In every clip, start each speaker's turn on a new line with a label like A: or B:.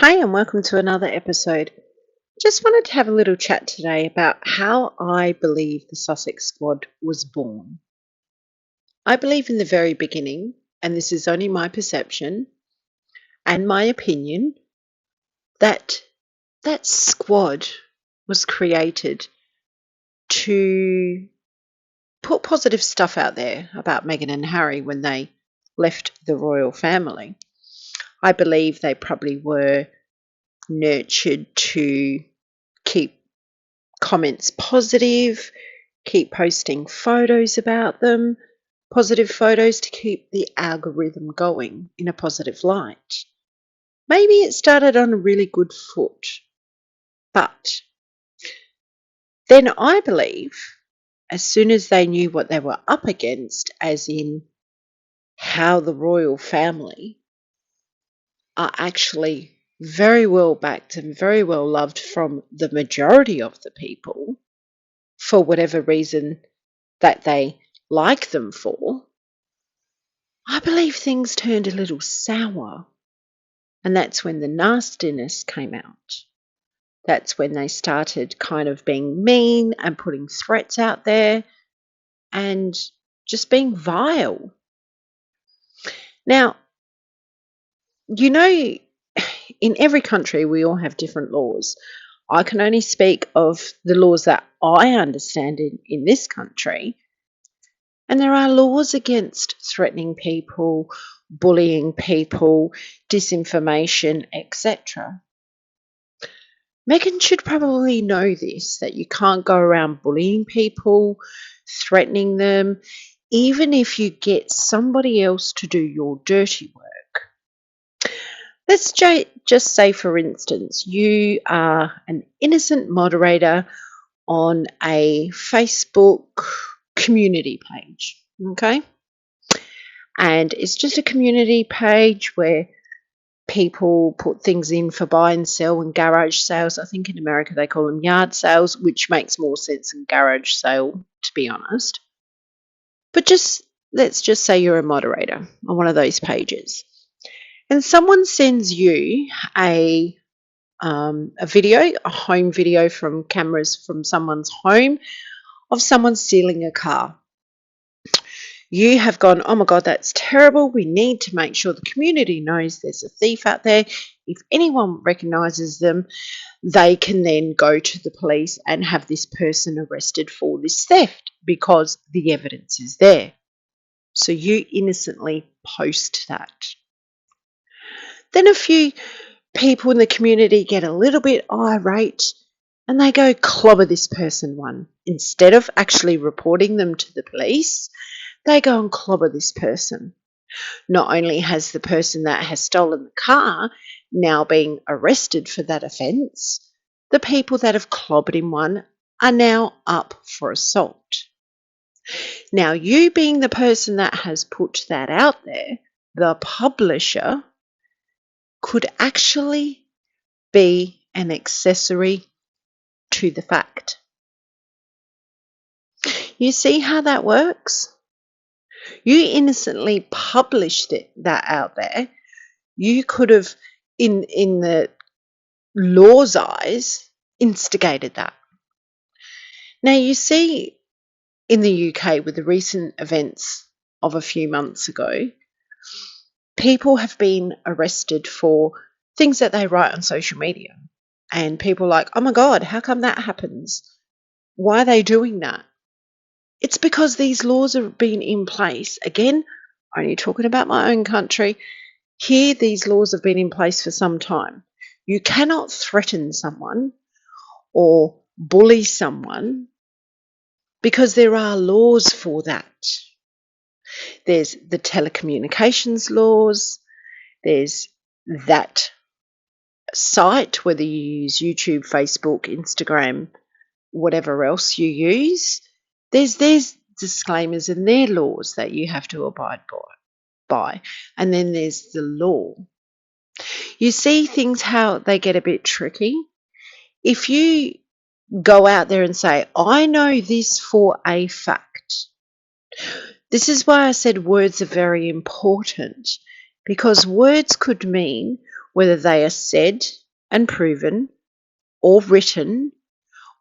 A: Hi, and welcome to another episode. Just wanted to have a little chat today about how I believe the Sussex Squad was born. I believe in the very beginning, and this is only my perception and my opinion, that that squad was created to put positive stuff out there about Meghan and Harry when they left the royal family. I believe they probably were nurtured to keep comments positive, keep posting photos about them, positive photos to keep the algorithm going in a positive light. Maybe it started on a really good foot, but then I believe as soon as they knew what they were up against, as in how the royal family are actually very well backed and very well loved from the majority of the people, for whatever reason that they like them for, I believe things turned a little sour. And that's when the nastiness came out. That's when they started kind of being mean and putting threats out there and just being vile. Now, you know, in every country we all have different laws. I can only speak of the laws that I understand in this country. And there are laws against threatening people, bullying people, disinformation, etc. Meghan should probably know this, that you can't go around bullying people, threatening them, even if you get somebody else to do your dirty work. Let's just say, for instance, you are an innocent moderator on a Facebook community page, okay? And it's just a community page where people put things in for buy and sell and garage sales. I think in America they call them yard sales, which makes more sense than garage sale, to be honest. But let's just say you're a moderator on one of those pages, and someone sends you a video, a home video from cameras from someone's home of someone stealing a car. You have gone, oh my God, that's terrible. We need to make sure the community knows there's a thief out there. If anyone recognises them, they can then go to the police and have this person arrested for this theft because the evidence is there. So you innocently post that. Then a few people in the community get a little bit irate and they go clobber this person one. Instead of actually reporting them to the police, they go and clobber this person. Not only has the person that has stolen the car now been arrested for that offence, the people that have clobbered him one are now up for assault. Now, you being the person that has put that out there, the publisher, could actually be an accessory to the fact. You see how that works? You innocently published that out there. You could have, in the law's eyes, instigated that. Now, you see, in the UK, with the recent events of a few months ago, people have been arrested for things that they write on social media. And people are like, oh my God, how come that happens? Why are they doing that? It's because these laws have been in place. Again, only talking about my own country. Here, these laws have been in place for some time. You cannot threaten someone or bully someone because there are laws for that. There's the telecommunications laws. There's that site, whether you use YouTube, Facebook, Instagram, whatever else you use. There's disclaimers and their laws that you have to abide by. And then there's the law. You see things how they get a bit tricky. If you go out there and say, I know this for a fact. This is why I said words are very important, because words could mean whether they are said and proven or written,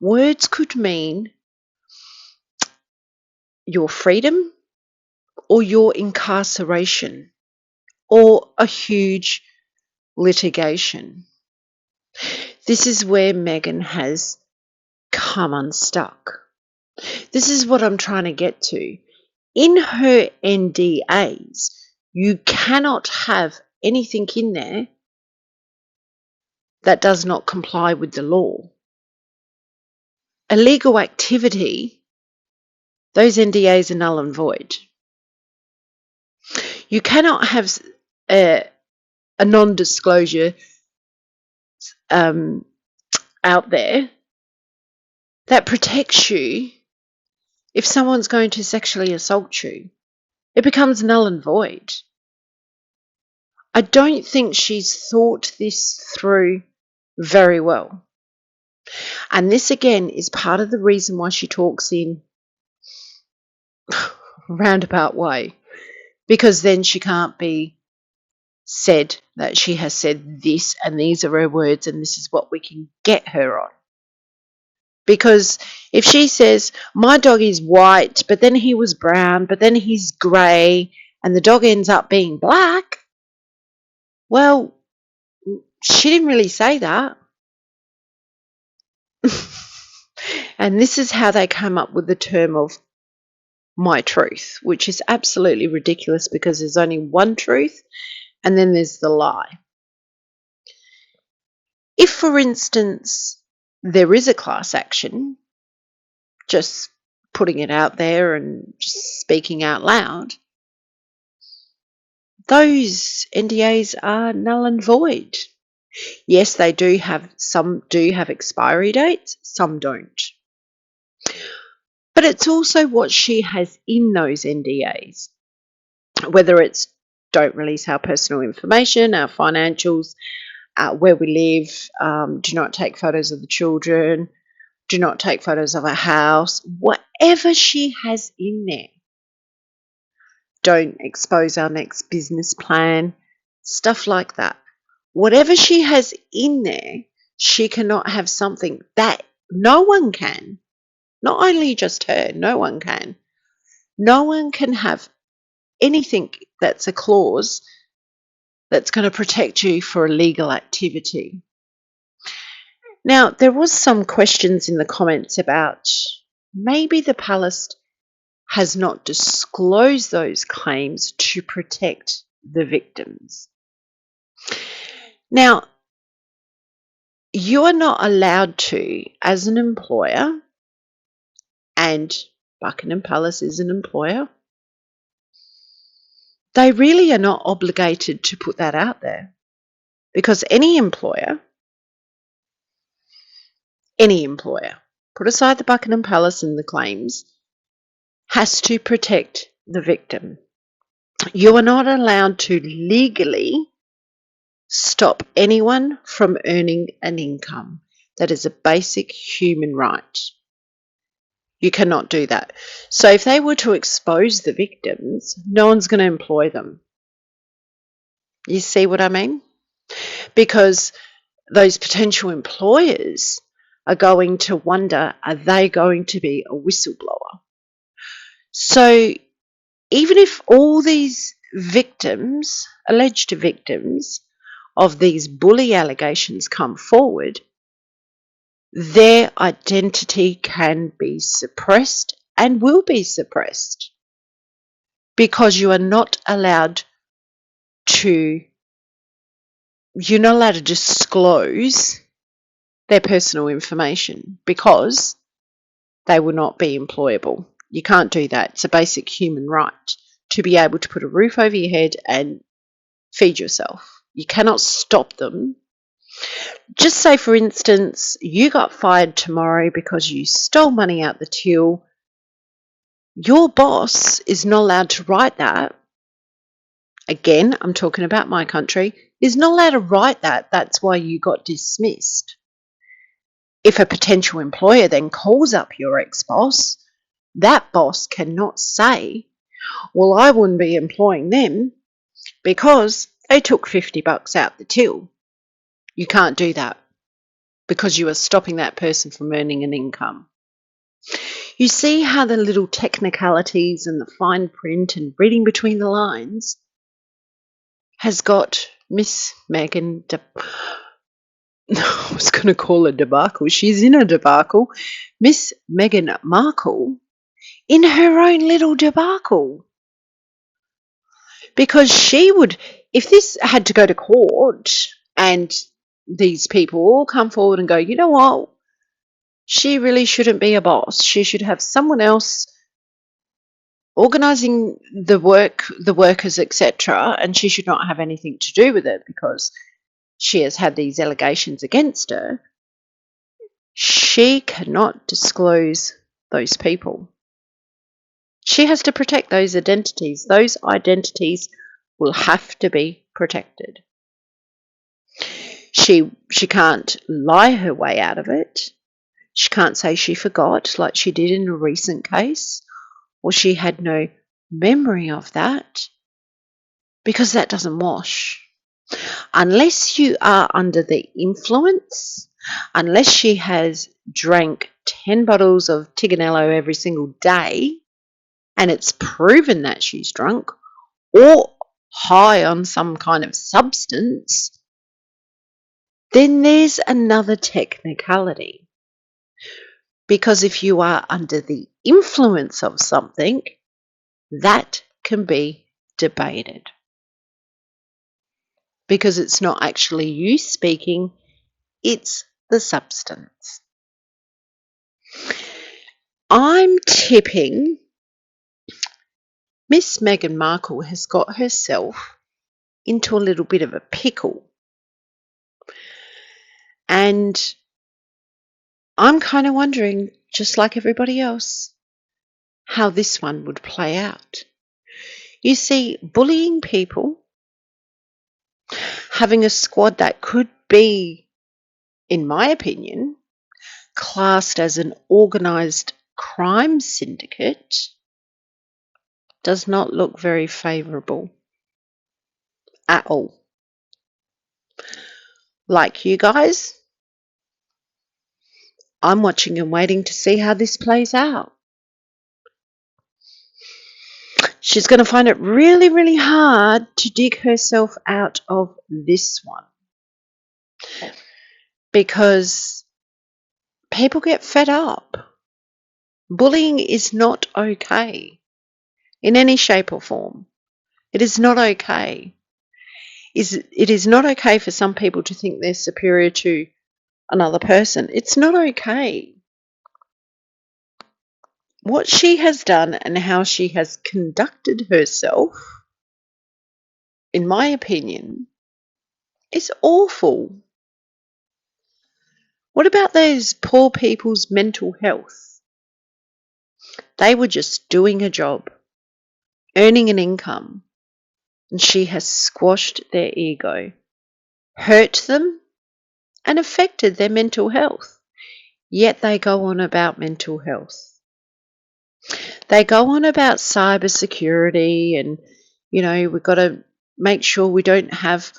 A: words could mean your freedom or your incarceration or a huge litigation. This is where Meghan has come unstuck. This is what I'm trying to get to. In her NDAs, you cannot have anything in there that does not comply with the law. Illegal activity, those NDAs are null and void. You cannot have a non-disclosure out there that protects you if someone's going to sexually assault you. It becomes null and void. I don't think she's thought this through very well. And this, again, is part of the reason why she talks in a roundabout way, because then she can't be said that she has said this and these are her words and this is what we can get her on. Because if she says, my dog is white, but then he was brown, but then he's grey, and the dog ends up being black, well, she didn't really say that. And this is how they come up with the term of my truth, which is absolutely ridiculous because there's only one truth and then there's the lie. If, for instance, there is a class action, just putting it out there and just speaking out loud, those NDAs are null and void. Yes, they do have, some do have expiry dates, some don't. But it's also what she has in those NDAs, whether it's don't release our personal information, our financials, where we live, do not take photos of the children, do not take photos of our house, whatever she has in there. Don't expose our next business plan, stuff like that. Whatever she has in there, she cannot have something that no one can. Not only just her, no one can. No one can have anything that's a clause that's going to protect you for illegal activity. Now, there was some questions in the comments about maybe the palace has not disclosed those claims to protect the victims. Now, you are not allowed to, as an employer, and Buckingham Palace is an employer, they really are not obligated to put that out there, because any employer, put aside the Buckingham Palace and the claims, has to protect the victim. You are not allowed to legally stop anyone from earning an income. That is a basic human right. You cannot do that. So if they were to expose the victims, no one's going to employ them. You see what I mean? Because those potential employers are going to wonder, are they going to be a whistleblower? So even if all these victims, alleged victims of these bully allegations come forward, their identity can be suppressed and will be suppressed, because you're not allowed to disclose their personal information, because they will not be employable. You can't do that. It's a basic human right to be able to put a roof over your head and feed yourself. You cannot stop them. Just say, for instance, you got fired tomorrow because you stole money out the till. Your boss is not allowed to write that. Again, I'm talking about my country. Is not allowed to write that. That's why you got dismissed. If a potential employer then calls up your ex-boss, that boss cannot say, well, I wouldn't be employing them because they took $50 out the till. You can't do that because you are stopping that person from earning an income. You see how the little technicalities and the fine print and reading between the lines has got Miss Meghan I was going to call her debacle. She's in a debacle. Miss Meghan Markle in her own little debacle. Because she would, if this had to go to court and these people all come forward and go, you know what, she really shouldn't be a boss. She should have someone else organising the workers, etc., and she should not have anything to do with it because she has had these allegations against her. She cannot disclose those people. She has to protect those identities. Those identities will have to be protected. She can't lie her way out of it. She can't say she forgot like she did in a recent case, or she had no memory of that, because that doesn't wash. Unless you are under the influence, unless she has drank 10 bottles of Tiganello every single day, and it's proven that she's drunk, or high on some kind of substance, then there's another technicality. Because if you are under the influence of something, that can be debated. Because it's not actually you speaking, it's the substance. I'm tipping Miss Meghan Markle has got herself into a little bit of a pickle. And I'm kind of wondering, just like everybody else, how this one would play out. You see, bullying people, having a squad that could be, in my opinion, classed as an organised crime syndicate, does not look very favourable at all. Like you guys, I'm watching and waiting to see how this plays out. She's going to find it really, really hard to dig herself out of this one, because people get fed up. Bullying is not okay in any shape or form. It is not okay. It is not okay for some people to think they're superior to another person. It's not okay. What she has done and how she has conducted herself, in my opinion, is awful. What about those poor people's mental health? They were just doing a job, earning an income, and she has squashed their ego, hurt them, and affected their mental health. Yet they go on about mental health. They go on about cybersecurity and, we've got to make sure we don't have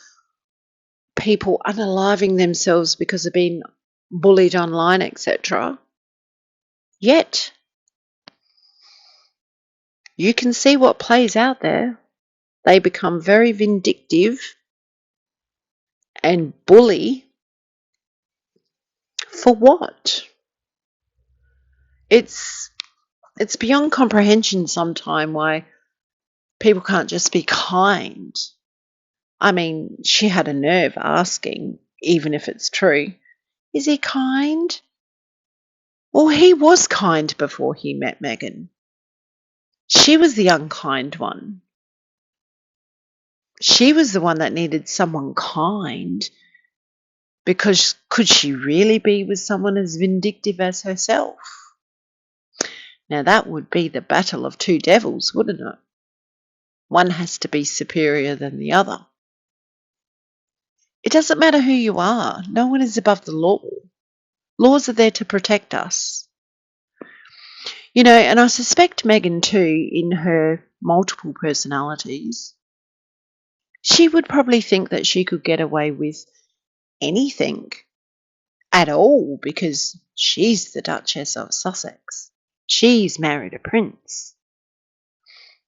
A: people unaliving themselves because they've been bullied online, etc. Yet, you can see what plays out there. They become very vindictive and bully. For what? It's beyond comprehension sometimes why people can't just be kind. I mean, she had a nerve asking, even if it's true, is he kind? Well, he was kind before he met Meghan. She was the unkind one. She was the one that needed someone kind, because could she really be with someone as vindictive as herself? Now that would be the battle of two devils, wouldn't it? One has to be superior than the other. It doesn't matter who you are. No one is above the law. Laws are there to protect us. And I suspect Meghan too, in her multiple personalities, she would probably think that she could get away with anything at all because she's the Duchess of Sussex. She's married a prince.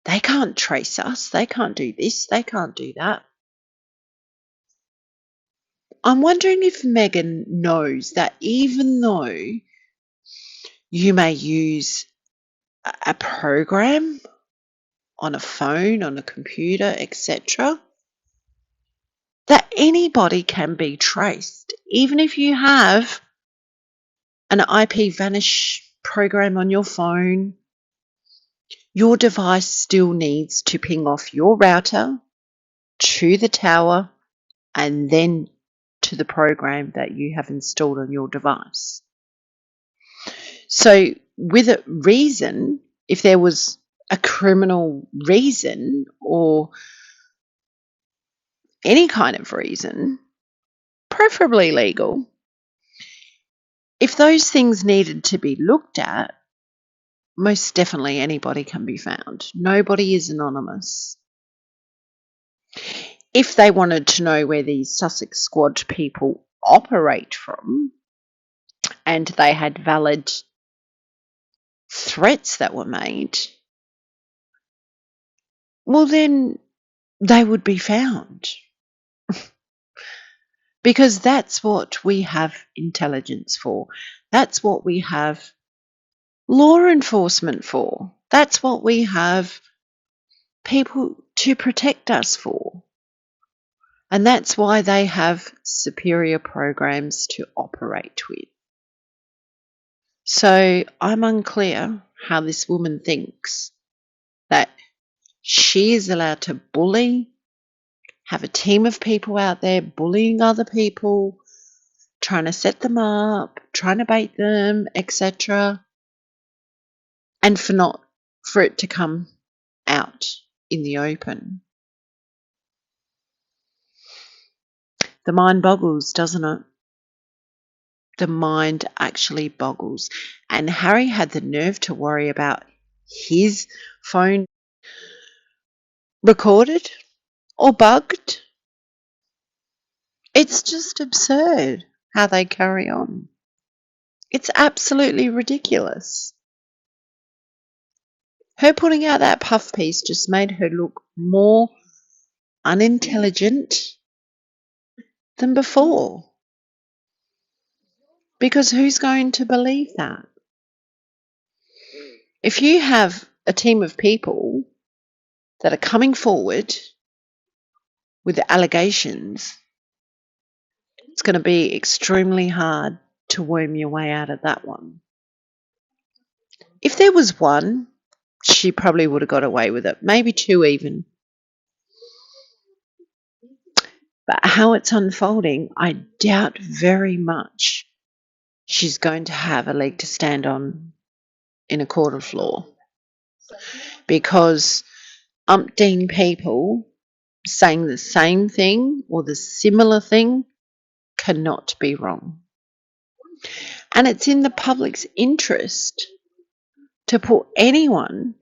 A: They can't trace us. They can't do this. They can't do that. I'm wondering if Meghan knows that even though you may use a program on a phone, on a computer, etc., that anybody can be traced. Even if you have an IP vanish program on your phone, your device still needs to ping off your router to the tower and then to the program that you have installed on your device. So with a reason, if there was a criminal reason or any kind of reason, preferably legal, if those things needed to be looked at, most definitely anybody can be found. Nobody is anonymous. If they wanted to know where these Sussex Squad people operate from and they had valid threats that were made, well, then they would be found. Because that's what we have intelligence for. That's what we have law enforcement for. That's what we have people to protect us for. And that's why they have superior programs to operate with. So I'm unclear how this woman thinks that she is allowed to bully, have a team of people out there bullying other people, trying to set them up, trying to bait them, etc., and for it to come out in the open. The mind boggles, doesn't it? The mind actually boggles. And Harry had the nerve to worry about his phone recorded or bugged. It's just absurd how they carry on. It's absolutely ridiculous. Her putting out that puff piece just made her look more unintelligent than before. Because who's going to believe that? If you have a team of people that are coming forward with allegations, it's going to be extremely hard to worm your way out of that one. If there was one, she probably would have got away with it, maybe two even. But how it's unfolding, I doubt very much she's going to have a leg to stand on in a court of law, because umpteen people saying the same thing or the similar thing cannot be wrong. And it's in the public's interest to put anyone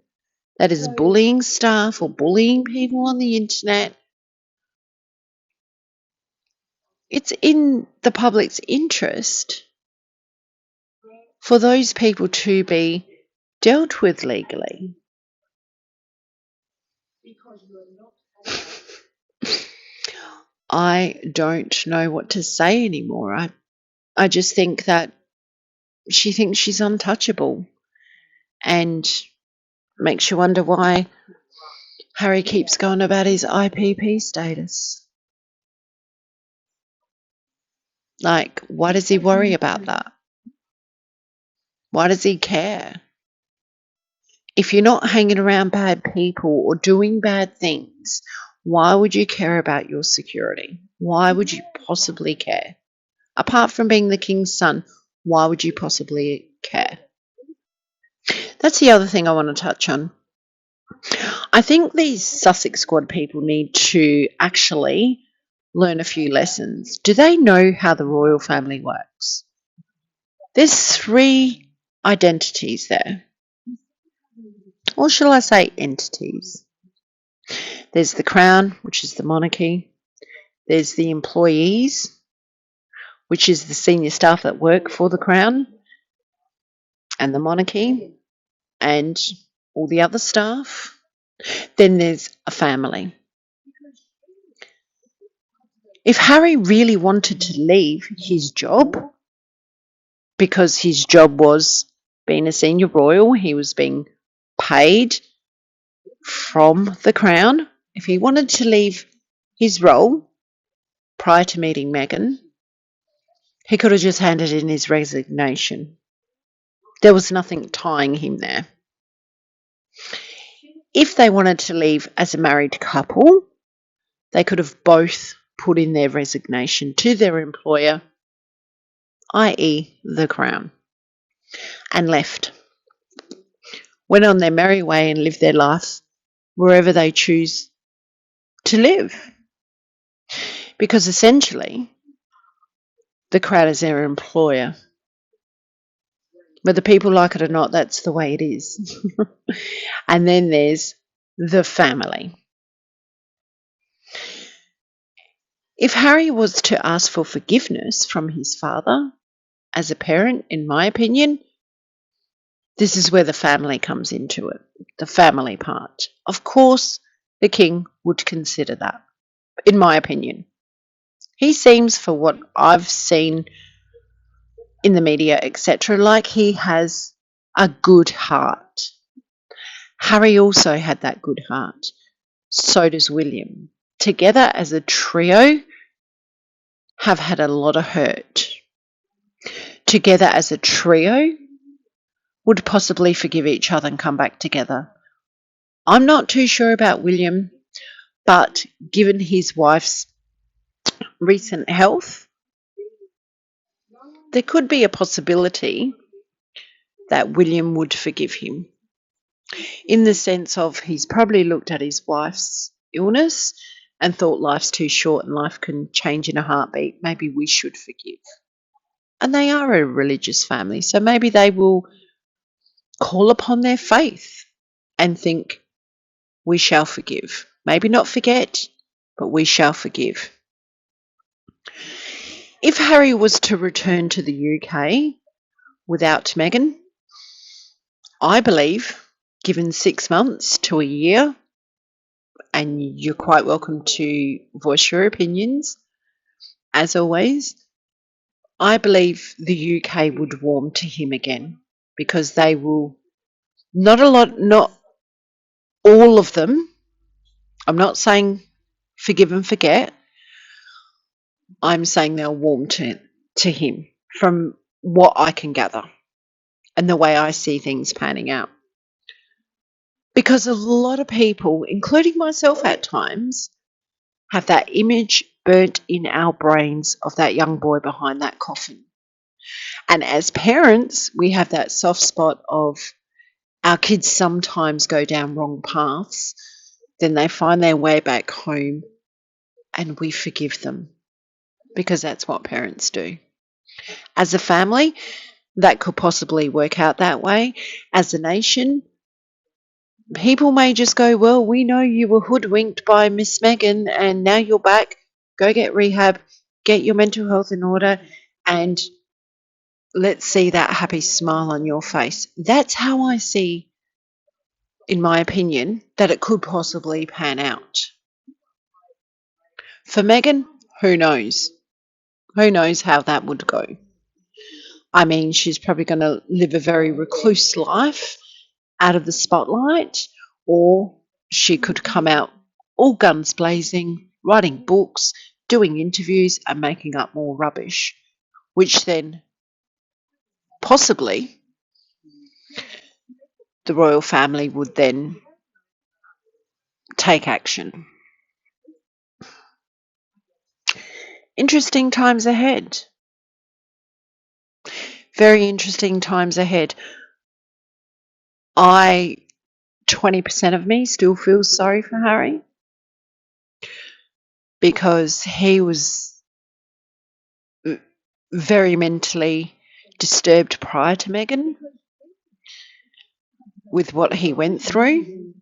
A: that is bullying staff or bullying people on the internet, it's in the public's interest for those people to be dealt with legally. I don't know what to say anymore. I just think that she thinks she's untouchable, and makes you wonder why Harry keeps going about his IPP status. Like, why does he worry about that? Why does he care? If you're not hanging around bad people or doing bad things, why would you care about your security? Why would you possibly care? Apart from being the king's son, why would you possibly care? That's the other thing I want to touch on. I think these Sussex Squad people need to actually learn a few lessons. Do they know how the royal family works? There's 3 identities there. Or shall I say entities? There's the crown, which is the monarchy. There's the employees, which is the senior staff that work for the Crown and the monarchy and all the other staff. Then there's a family. If Harry really wanted to leave his job, because his job was being a senior royal, he was being paid from the Crown. If he wanted to leave his role prior to meeting Meghan, he could have just handed in his resignation. There was nothing tying him there. If they wanted to leave as a married couple, they could have both put in their resignation to their employer, i.e. the Crown, and left. Went on their merry way and lived their life wherever they choose to live. Because essentially, the Crown is their employer. Whether people like it or not, that's the way it is. And then there's the family. If Harry was to ask for forgiveness from his father as a parent, in my opinion, this is where the family comes into it, the family part. Of course, the king would consider that, in my opinion. He seems, for what I've seen in the media, etc., like he has a good heart. Harry also had that good heart. So does William. Together as a trio, have had a lot of hurt. Together as a trio, would possibly forgive each other and come back together. I'm not too sure about William, but given his wife's recent health, there could be a possibility that William would forgive him, in the sense of he's probably looked at his wife's illness and thought life's too short and life can change in a heartbeat. Maybe we should forgive. And they are a religious family, so maybe they will call upon their faith and think, we shall forgive. Maybe not forget, but we shall forgive. If Harry was to return to the UK without Meghan, I believe, given 6 months to a year, and you're quite welcome to voice your opinions, as always, I believe the UK would warm to him again, because they will, not all of them, I'm not saying forgive and forget, I'm saying they'll warm to him from what I can gather and the way I see things panning out. Because a lot of people, including myself at times, have that image burnt in our brains of that young boy behind that coffin. And as parents, we have that soft spot of our kids sometimes go down wrong paths, then they find their way back home and we forgive them, because that's what parents do. As a family, that could possibly work out that way. As a nation, people may just go, well, we know you were hoodwinked by Miss Meghan and now you're back. Go get rehab, get your mental health in order, and let's see that happy smile on your face. That's how I see, in my opinion, that it could possibly pan out. For Meghan, who knows? Who knows how that would go? I mean, she's probably going to live a very recluse life out of the spotlight, or she could come out all guns blazing, writing books, doing interviews and making up more rubbish, which then possibly the royal family would then take action. Interesting times ahead. Very interesting times ahead. 20% of me still feels sorry for Harry, because he was very mentally disturbed prior to Meghan with what he went through,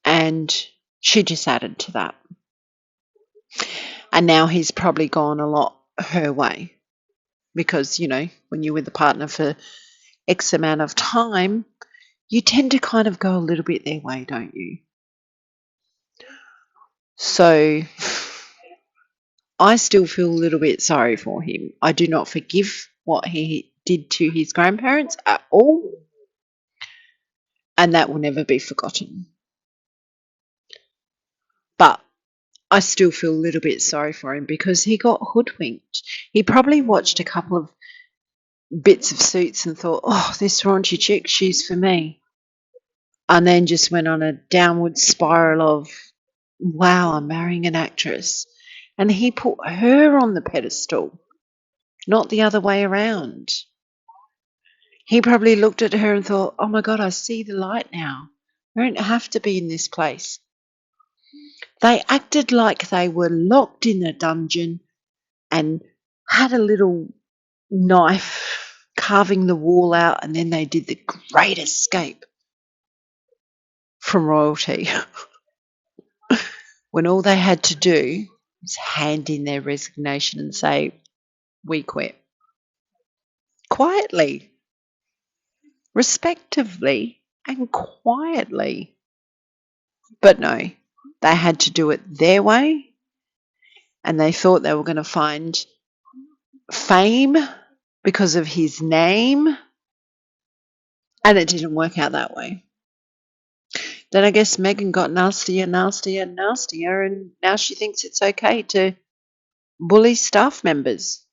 A: and she just added to that. And now he's probably gone a lot her way because, when you're with a partner for X amount of time, you tend to kind of go a little bit their way, don't you? So I still feel a little bit sorry for him. I do not forgive what he did to his grandparents at all, and that will never be forgotten. But I still feel a little bit sorry for him because he got hoodwinked. He probably watched a couple of bits of Suits and thought, oh, this raunchy chick, she's for me. And then just went on a downward spiral of, wow, I'm marrying an actress. And he put her on the pedestal, not the other way around. He probably looked at her and thought, oh my God, I see the light now. I don't have to be in this place. They acted like they were locked in a dungeon and had a little knife carving the wall out, and then they did the great escape from royalty when all they had to do was hand in their resignation and say, we quit. Quietly, respectively, and quietly. But no, they had to do it their way, and they thought they were going to find fame because of his name, and it didn't work out that way. Then I guess Meghan got nastier, and now she thinks it's okay to bully staff members,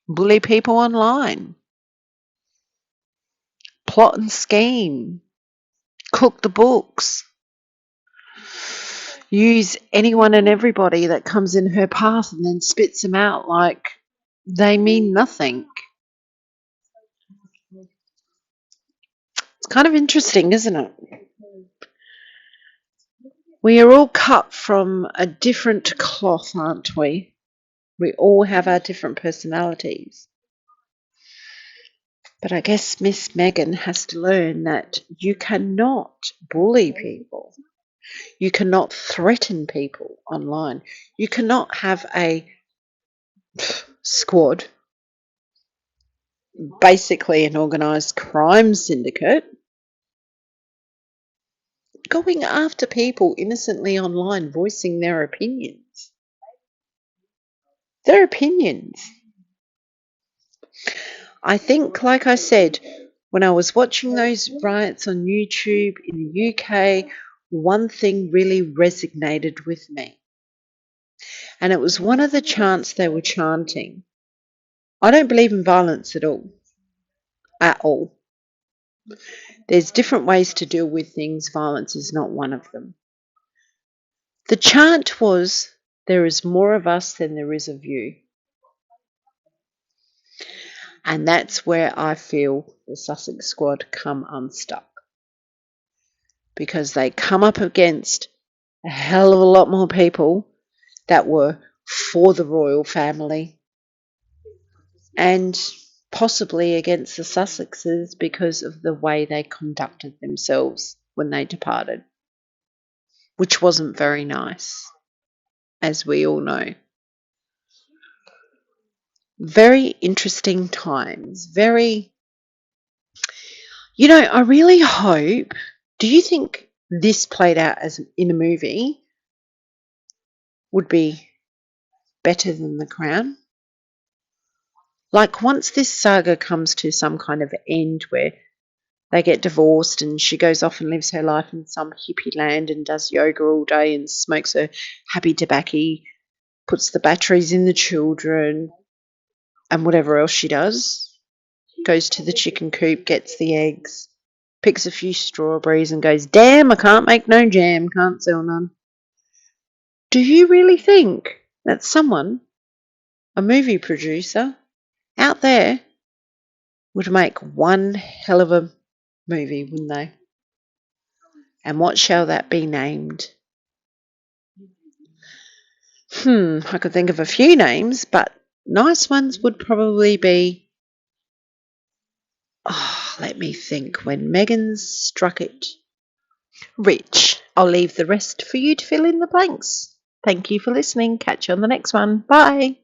A: bully people online, plot and scheme, cook the books, use anyone and everybody that comes in her path and then spits them out like they mean nothing. It's kind of interesting, isn't it? We are all cut from a different cloth, aren't we? We all have our different personalities. But I guess Miss Meghan has to learn that you cannot bully people. You cannot threaten people online. You cannot have a squad, basically an organised crime syndicate, going after people innocently online, voicing their opinions. Their opinions. I think, like I said, when I was watching those riots on YouTube in the UK, one thing really resonated with me. And it was one of the chants they were chanting. I don't believe in violence at all. At all. There's different ways to deal with things. Violence is not one of them. The chant was, there is more of us than there is of you. And that's where I feel the Sussex squad come unstuck. Because they come up against a hell of a lot more people that were for the royal family and possibly against the Sussexes because of the way they conducted themselves when they departed, which wasn't very nice, as we all know. Very interesting times. I really hope, do you think this played out as in a movie would be better than The Crown? Like once this saga comes to some kind of end where they get divorced and she goes off and lives her life in some hippie land and does yoga all day and smokes her happy tobacco, puts the batteries in the children and whatever else she does, goes to the chicken coop, gets the eggs, picks a few strawberries and goes, damn, I can't make no jam, can't sell none. Do you really think that someone, a movie producer out there, would make one hell of a movie, wouldn't they? And what shall that be named? I could think of a few names, but nice ones would probably be, let me think, when Meghan struck it rich. I'll leave the rest for you to fill in the blanks. Thank you for listening. Catch you on the next one. Bye.